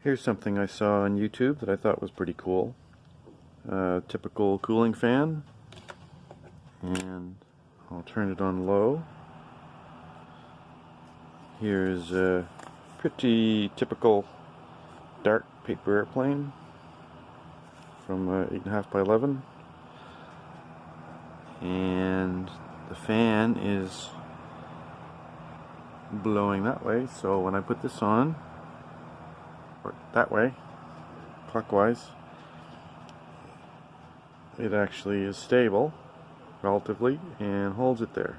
Here's something I saw on YouTube that I thought was pretty cool. Typical cooling fan, and I'll turn it on low. Here's a pretty typical dark paper airplane from 8.5 by 11, and the fan is blowing that way, so when I put this on, or that way, clockwise, it actually is stable relatively and holds it there.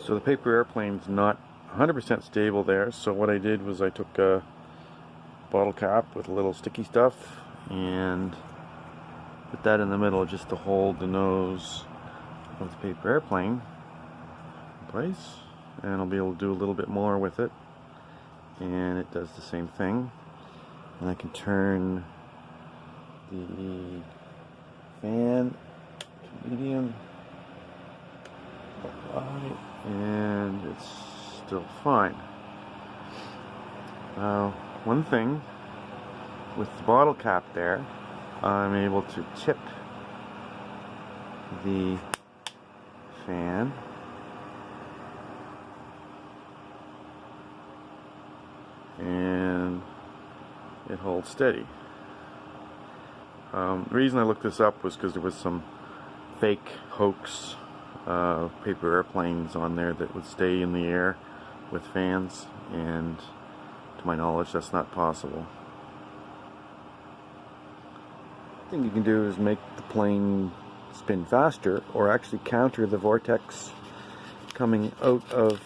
So the paper airplane's not 100% stable there, so what I did was I took a bottle cap with a little sticky stuff and put that in the middle just to hold the nose of the paper airplane in place, and I'll be able to do a little bit more with it, and it does the same thing. And I can turn the fan to medium, and it's still fine. Now, one thing with the bottle cap there, I'm able to tip the fan and it holds steady. The reason I looked this up was because there was some fake hoax paper airplanes on there that would stay in the air with fans, and to my knowledge that's not possible. The thing you can do is make the plane spin faster, or actually counter the vortex coming out of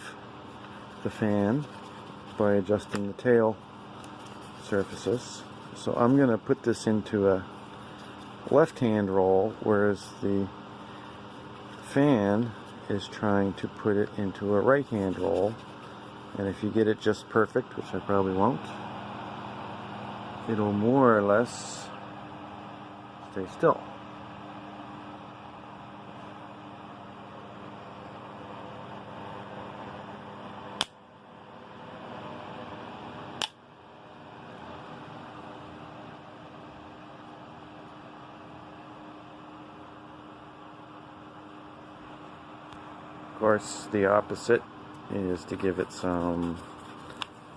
the fan by adjusting the tail surfaces. So I'm going to put this into a left-hand roll, whereas the fan is trying to put it into a right-hand roll. And if you get it just perfect, which I probably won't, it'll more or less stay still. Of course, the opposite is to give it some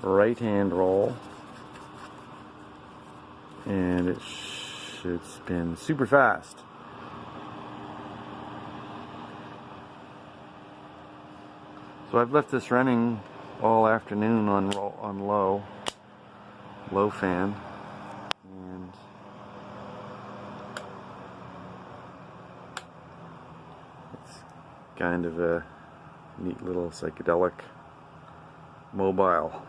right-hand roll, and it should spin super fast. So I've left this running all afternoon on low fan, and it's kind of a neat little psychedelic mobile.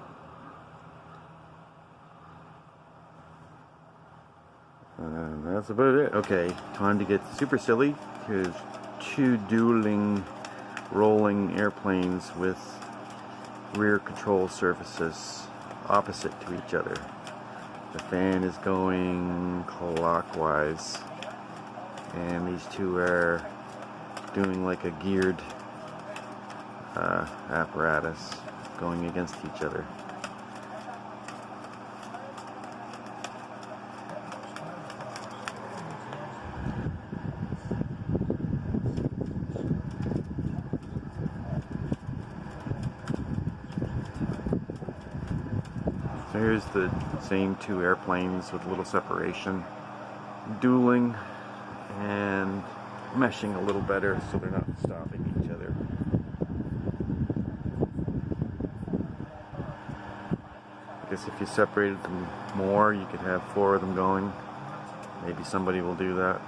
That's about it. Okay, time to get super silly. Here's two dueling rolling airplanes with rear control surfaces opposite to each other. The fan is going clockwise, and these two are doing like a geared apparatus going against each other. So here's the same two airplanes with a little separation, dueling and meshing a little better so they're not stopping each other. I guess if you separated them more, you could have 4 of them going. Maybe somebody will do that.